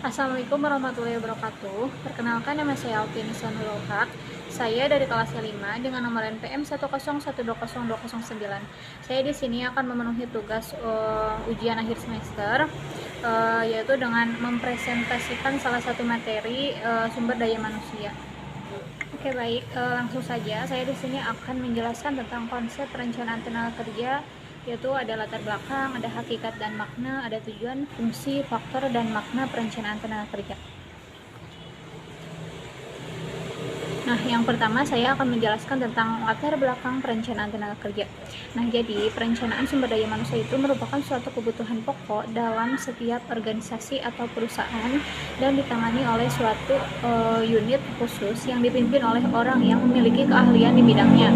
Assalamualaikum warahmatullahi wabarakatuh. Perkenalkan, nama saya Alfian Isanul Haq. Saya dari kelas 5 dengan nomor NPM 101202009. Saya di sini akan memenuhi tugas ujian akhir semester, yaitu dengan mempresentasikan salah satu materi sumber daya manusia. Oke, baik, langsung saja. Saya di sini akan menjelaskan tentang konsep perencanaan tenaga kerja, yaitu ada latar belakang, ada hakikat dan makna, ada tujuan, fungsi, faktor, dan makna perencanaan tenaga kerja. Nah, yang pertama saya akan menjelaskan tentang latar belakang perencanaan tenaga kerja. Nah, jadi perencanaan sumber daya manusia itu merupakan suatu kebutuhan pokok dalam setiap organisasi atau perusahaan dan ditangani oleh suatu unit khusus yang dipimpin oleh orang yang memiliki keahlian di bidangnya.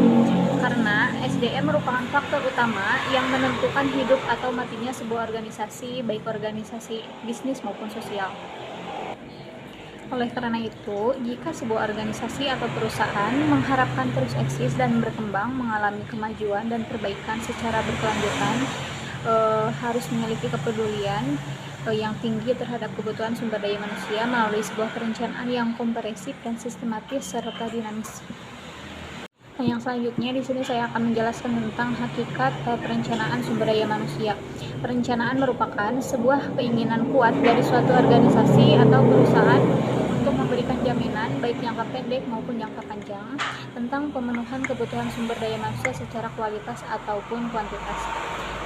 Karena SDM merupakan faktor utama yang menentukan hidup atau matinya sebuah organisasi, baik organisasi bisnis maupun sosial. Oleh karena itu, jika sebuah organisasi atau perusahaan mengharapkan terus eksis dan berkembang, mengalami kemajuan dan perbaikan secara berkelanjutan, harus memiliki kepedulian yang tinggi terhadap kebutuhan sumber daya manusia melalui sebuah perencanaan yang komprehensif dan sistematis serta dinamis. Nah, yang selanjutnya di sini saya akan menjelaskan tentang hakikat perencanaan sumber daya manusia. Perencanaan merupakan sebuah keinginan kuat dari suatu organisasi atau perusahaan untuk memberikan jaminan baik jangka pendek maupun jangka panjang tentang pemenuhan kebutuhan sumber daya manusia secara kualitas ataupun kuantitas.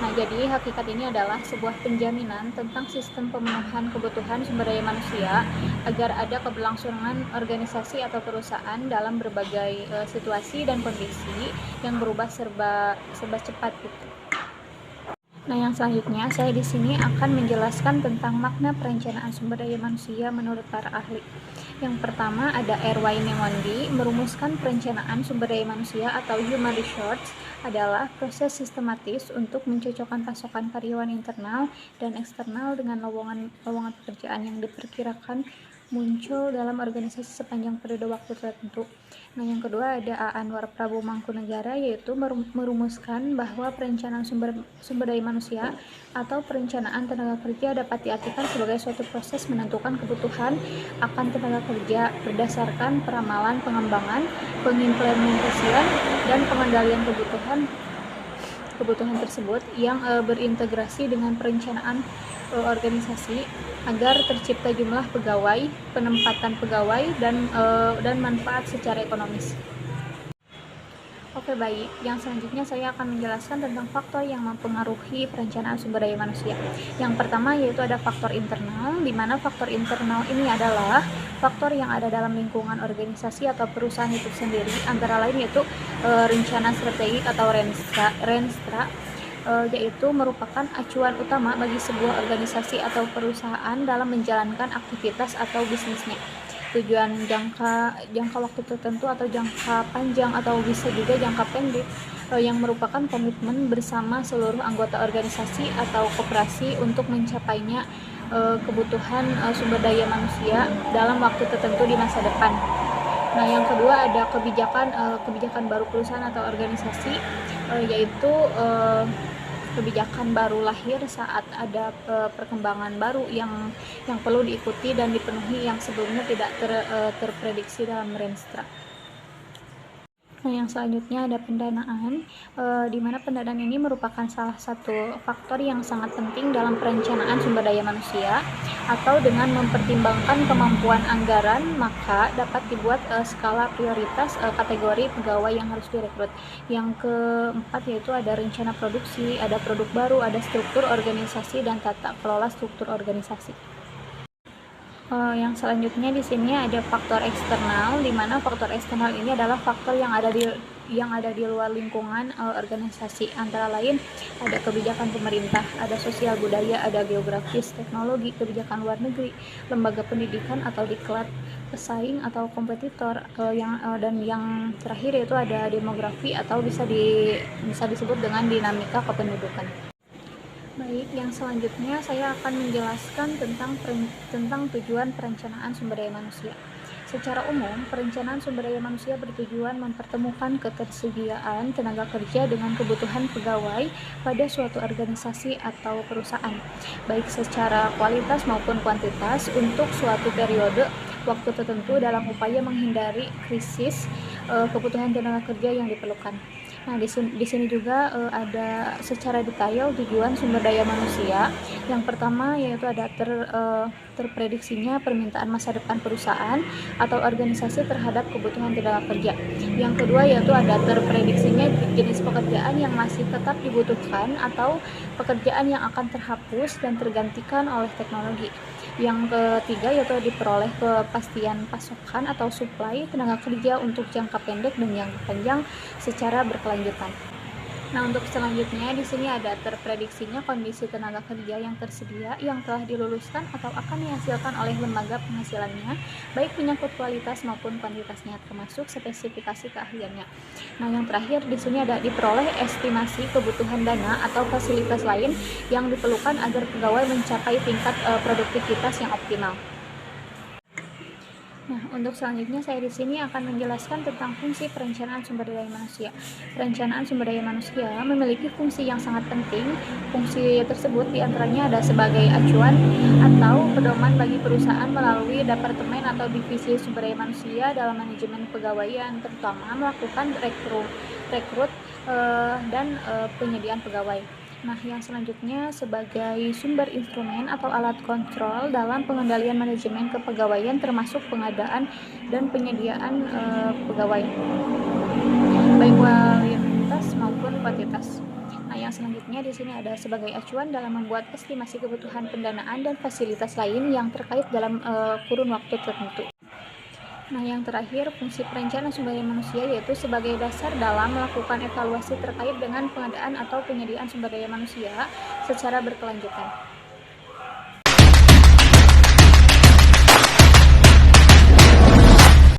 Nah, jadi hakikat ini adalah sebuah penjaminan tentang sistem pemenuhan kebutuhan sumber daya manusia agar ada keberlangsungan organisasi atau perusahaan dalam berbagai situasi dan kondisi yang berubah serba cepat gitu. Nah, yang selanjutnya saya di sini akan menjelaskan tentang makna perencanaan sumber daya manusia menurut para ahli. Yang pertama ada R.Y. Nemondi, merumuskan perencanaan sumber daya manusia atau human resource adalah proses sistematis untuk mencocokkan pasokan karyawan internal dan eksternal dengan lowongan pekerjaan yang diperkirakan muncul dalam organisasi sepanjang periode waktu tertentu. Nah, yang kedua ada A. Anwar Prabu Mangkunegara, yaitu merumuskan bahwa perencanaan sumber daya manusia atau perencanaan tenaga kerja dapat diartikan sebagai suatu proses menentukan kebutuhan akan tenaga kerja berdasarkan peramalan pengembangan, pengimplementasian, dan pengendalian kebutuhan tersebut yang berintegrasi dengan perencanaan organisasi agar tercipta jumlah pegawai, penempatan pegawai, dan manfaat secara ekonomis. Oke, baik. Yang selanjutnya saya akan menjelaskan tentang faktor yang mempengaruhi perencanaan sumber daya manusia. Yang pertama yaitu ada faktor internal, di mana faktor internal ini adalah faktor yang ada dalam lingkungan organisasi atau perusahaan itu sendiri, antara lain yaitu rencana strategik atau Renstra, yaitu merupakan acuan utama bagi sebuah organisasi atau perusahaan dalam menjalankan aktivitas atau bisnisnya. Tujuan jangka waktu tertentu atau jangka panjang atau bisa juga jangka pendek yang merupakan komitmen bersama seluruh anggota organisasi atau koperasi untuk mencapainya kebutuhan sumber daya manusia dalam waktu tertentu di masa depan. Nah, yang kedua ada kebijakan baru perusahaan atau organisasi, yaitu kebijakan baru lahir saat ada perkembangan baru yang perlu diikuti dan dipenuhi yang sebelumnya tidak terprediksi dalam Renstra. Nah, yang selanjutnya ada pendanaan, di mana pendanaan ini merupakan salah satu faktor yang sangat penting dalam perencanaan sumber daya manusia, atau dengan mempertimbangkan kemampuan anggaran maka dapat dibuat skala prioritas kategori pegawai yang harus direkrut. Yang keempat yaitu ada rencana produksi, ada produk baru, ada struktur organisasi dan tata kelola struktur organisasi. Yang selanjutnya di sini ada faktor eksternal, di mana faktor eksternal ini adalah faktor yang ada di luar lingkungan organisasi, antara lain ada kebijakan pemerintah, ada sosial budaya, ada geografis, teknologi, kebijakan luar negeri, lembaga pendidikan atau diklat, pesaing atau kompetitor, dan yang terakhir yaitu ada demografi atau bisa disebut dengan dinamika kependudukan. Baik, yang selanjutnya saya akan menjelaskan tentang tujuan perencanaan sumber daya manusia. Secara umum, perencanaan sumber daya manusia bertujuan mempertemukan ketersediaan tenaga kerja dengan kebutuhan pegawai pada suatu organisasi atau perusahaan, baik secara kualitas maupun kuantitas untuk suatu periode waktu tertentu dalam upaya menghindari krisis kebutuhan tenaga kerja yang diperlukan. Nah, di sini juga ada secara detail tujuan sumber daya manusia. Yang pertama yaitu ada terprediksinya permintaan masa depan perusahaan atau organisasi terhadap kebutuhan tenaga kerja. Yang kedua yaitu ada terprediksinya jenis pekerjaan yang masih tetap dibutuhkan atau pekerjaan yang akan terhapus dan tergantikan oleh teknologi. Yang ketiga yaitu diperoleh kepastian pasokan atau supply tenaga kerja untuk jangka pendek dan jangka panjang secara berkelanjutan. Nah, untuk selanjutnya di sini ada terprediksinya kondisi tenaga kerja yang tersedia yang telah diluluskan atau akan dihasilkan oleh lembaga penghasilannya, baik menyangkut kualitas maupun kuantitasnya, termasuk spesifikasi keahliannya. Nah, yang terakhir di sini ada diperoleh estimasi kebutuhan dana atau fasilitas lain yang diperlukan agar pegawai mencapai tingkat produktivitas yang optimal. Nah, untuk selanjutnya saya di sini akan menjelaskan tentang fungsi perencanaan sumber daya manusia. Perencanaan sumber daya manusia memiliki fungsi yang sangat penting. Fungsi tersebut diantaranya ada sebagai acuan atau pedoman bagi perusahaan melalui departemen atau divisi sumber daya manusia dalam manajemen kepegawaian, terutama melakukan rekrut dan penyediaan pegawai. Nah, yang selanjutnya sebagai sumber instrumen atau alat kontrol dalam pengendalian manajemen kepegawaian termasuk pengadaan dan penyediaan pegawai, baik kualitas maupun kuantitas. Nah, yang selanjutnya di sini ada sebagai acuan dalam membuat estimasi kebutuhan pendanaan dan fasilitas lain yang terkait dalam kurun waktu tertentu. Nah, yang terakhir, fungsi perencanaan sumber daya manusia yaitu sebagai dasar dalam melakukan evaluasi terkait dengan pengadaan atau penyediaan sumber daya manusia secara berkelanjutan.